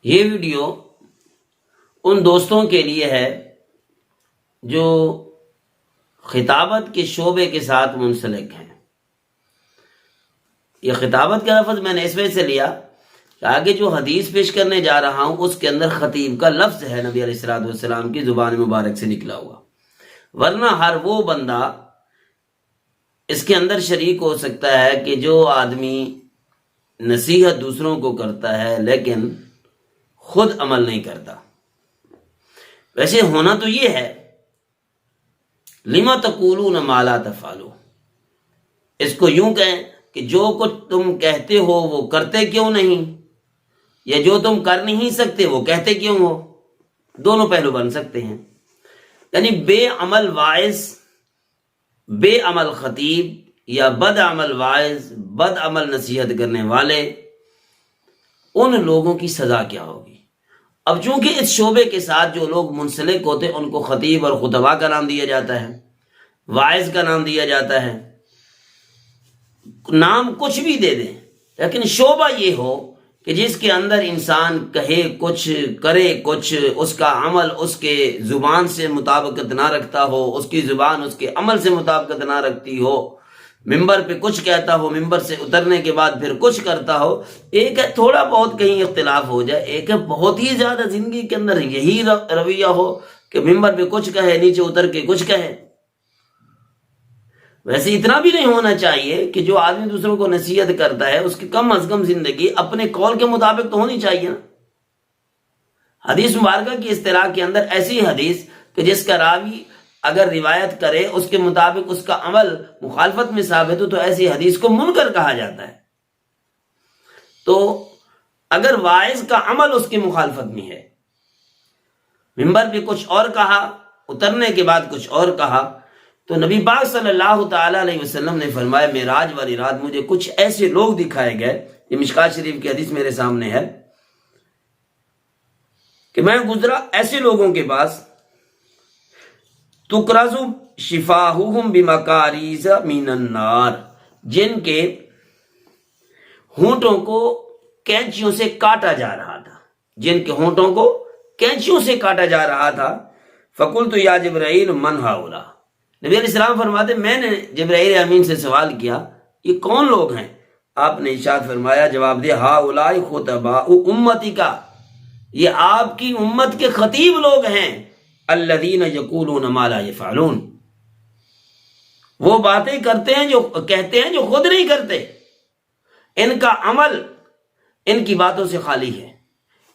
یہ ویڈیو ان دوستوں کے لیے ہے جو خطابت کے شعبے کے ساتھ منسلک ہیں۔ یہ خطابت کا لفظ میں نے اس وجہ سے لیا کہ آگے جو حدیث پیش کرنے جا رہا ہوں اس کے اندر خطیب کا لفظ ہے نبی علیہ الصلوۃ والسلام کی زبان مبارک سے نکلا ہوا، ورنہ ہر وہ بندہ اس کے اندر شریک ہو سکتا ہے کہ جو آدمی نصیحت دوسروں کو کرتا ہے لیکن خود عمل نہیں کرتا۔ ویسے ہونا تو یہ ہے لما تقولون ما لا تفعلون، اس کو یوں کہیں کہ جو کچھ تم کہتے ہو وہ کرتے کیوں نہیں، یا جو تم کر نہیں سکتے وہ کہتے کیوں ہو۔ دونوں پہلو بن سکتے ہیں، یعنی بے عمل واعظ، بے عمل خطیب، یا بد عمل واعظ، بد عمل نصیحت کرنے والے، ان لوگوں کی سزا کیا ہوگی۔ اب چونکہ اس شعبے کے ساتھ جو لوگ منسلک ہوتے ہیں ان کو خطیب اور خطباء کا نام دیا جاتا ہے، واعظ کا نام دیا جاتا ہے، نام کچھ بھی دے دیں، لیکن شعبہ یہ ہو کہ جس کے اندر انسان کہے کچھ کرے کچھ، اس کا عمل اس کے زبان سے مطابقت نہ رکھتا ہو، اس کی زبان اس کے عمل سے مطابقت نہ رکھتی ہو، ممبر پہ کچھ کہتا ہو، ممبر سے اترنے کے بعد پھر کچھ کرتا ہو۔ ایک ہے تھوڑا بہت کہیں اختلاف ہو جائے، ایک ہے بہت ہی زیادہ زندگی کے اندر یہی رویہ ہو کہ ممبر پہ کچھ کہے، نیچے اتر کے کچھ کہے۔ ویسے اتنا بھی نہیں ہونا چاہیے کہ جو آدمی دوسروں کو نصیحت کرتا ہے اس کی کم از کم زندگی اپنے قول کے مطابق تو ہونی چاہیے نا۔ حدیث مبارکہ کی اصطلاح کے اندر ایسی حدیث کہ جس کا راوی اگر روایت کرے اس کے مطابق اس کا عمل مخالفت میں ثابت ہو تو ایسی حدیث کو منکر کہا جاتا ہے۔ تو اگر واعظ کا عمل اس کی مخالفت میں ہے، ممبر پہ کچھ اور کہا، اترنے کے بعد کچھ اور کہا، تو نبی پاک صلی اللہ تعالی علیہ وسلم نے فرمایا معراج والی رات مجھے کچھ ایسے لوگ دکھائے گئے، یہ مشکات شریف کی حدیث میرے سامنے ہے، کہ میں گزرا ایسے لوگوں کے پاس تُقْرَضُ شِفَاهُهُمْ بِمَقَارِيزَ مِنَ النَّارِ، جن کے ہونٹوں کو کینچیوں سے کاٹا جا رہا تھا، جن کے ہونٹوں کو کینچیوں سے کاٹا جا رہا تھا۔ فَقُلْتُ يَا جِبْرَائِيلُ مَنْ هَؤُلَاءِ، نبی علیہ السلام فرماتے میں نے جبرائیل امین سے سوال کیا یہ کون لوگ ہیں؟ آپ نے ارشاد فرمایا، جواب دیا، ہؤلاء خطباء امتی کا، یہ آپ کی امت کے خطیب لوگ ہیں، الذین یقولون ما لا یفعلون، وہ باتیں کرتے ہیں جو کہتے ہیں جو خود نہیں کرتے، ان کا عمل ان کی باتوں سے خالی ہے،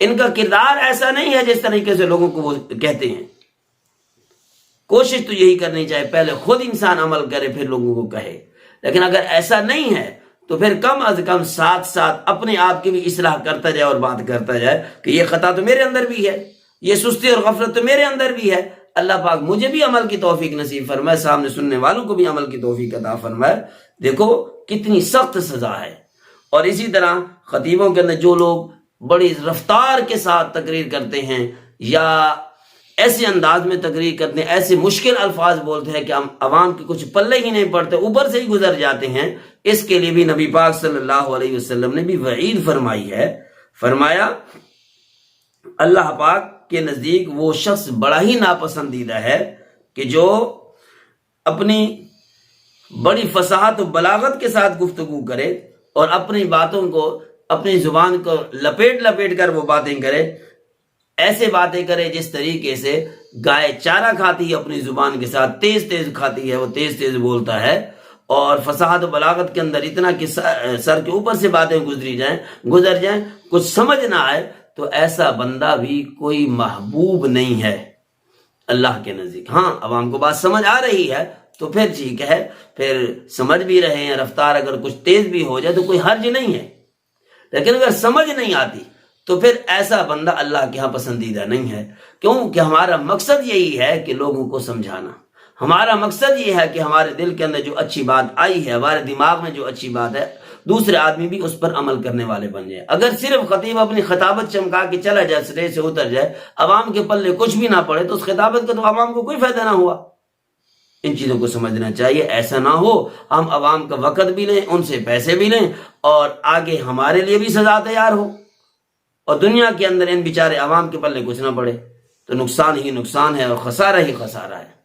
ان کا کردار ایسا نہیں ہے جس طریقے سے لوگوں کو وہ کہتے ہیں۔ کوشش تو یہی کرنی چاہیے پہلے خود انسان عمل کرے پھر لوگوں کو کہے، لیکن اگر ایسا نہیں ہے تو پھر کم از کم ساتھ ساتھ اپنے آپ کی بھی اصلاح کرتا جائے اور بات کرتا جائے کہ یہ خطا تو میرے اندر بھی ہے، یہ سستی اور غفلت تو میرے اندر بھی ہے، اللہ پاک مجھے بھی عمل کی توفیق نصیب فرمائے، سامنے سننے والوں کو بھی عمل کی توفیق عطا فرمائے۔ دیکھو کتنی سخت سزا ہے۔ اور اسی طرح خطیبوں کے اندر جو لوگ بڑی رفتار کے ساتھ تقریر کرتے ہیں یا ایسے انداز میں تقریر کرتے ہیں، ایسے مشکل الفاظ بولتے ہیں کہ ہم عوام کے کچھ پلے ہی نہیں پڑتے، اوپر سے ہی گزر جاتے ہیں، اس کے لیے بھی نبی پاک صلی اللہ علیہ وسلم نے بھی وعید فرمائی ہے۔ فرمایا اللہ پاک کے نزدیک وہ شخص بڑا ہی ناپسندیدہ ہے کہ جو اپنی بڑی فصاحت و بلاغت کے ساتھ گفتگو کرے اور اپنی باتوں کو، اپنی زبان کو لپیٹ لپیٹ کر وہ باتیں کرے، ایسے باتیں کرے جس طریقے سے گائے چارہ کھاتی ہے اپنی زبان کے ساتھ، تیز تیز کھاتی ہے، وہ تیز تیز بولتا ہے، اور فصاحت و بلاغت کے اندر اتنا کہ سر کے اوپر سے باتیں گزر جائیں، کچھ سمجھ نہ آئے، تو ایسا بندہ بھی کوئی محبوب نہیں ہے اللہ کے نزدیک۔ ہاں عوام کو بات سمجھ آ رہی ہے تو پھر ٹھیک ہے، پھر سمجھ بھی رہے ہیں، رفتار اگر کچھ تیز بھی ہو جائے تو کوئی حرج نہیں ہے، لیکن اگر سمجھ نہیں آتی تو پھر ایسا بندہ اللہ کے ہاں پسندیدہ نہیں ہے۔ کیونکہ ہمارا مقصد یہی ہے کہ لوگوں کو سمجھانا، ہمارا مقصد یہ ہے کہ ہمارے دل کے اندر جو اچھی بات آئی ہے، ہمارے دماغ میں جو اچھی بات ہے، دوسرے آدمی بھی اس پر عمل کرنے والے بن جائے۔ اگر صرف خطیب اپنی خطابت چمکا کے چلا جائے، سرے سے اتر جائے، عوام کے پلے کچھ بھی نہ پڑے، تو اس خطابت کا تو عوام کو کوئی فائدہ نہ ہوا۔ ان چیزوں کو سمجھنا چاہیے، ایسا نہ ہو ہم عوام کا وقت بھی لیں، ان سے پیسے بھی لیں، اور آگے ہمارے لیے بھی سزا تیار ہو۔ اور دنیا کے اندر ان بیچارے عوام کے پلے کچھ نہ پڑے، تو نقصان ہی نقصان ہے اور خسارہ ہی خسارہ ہے۔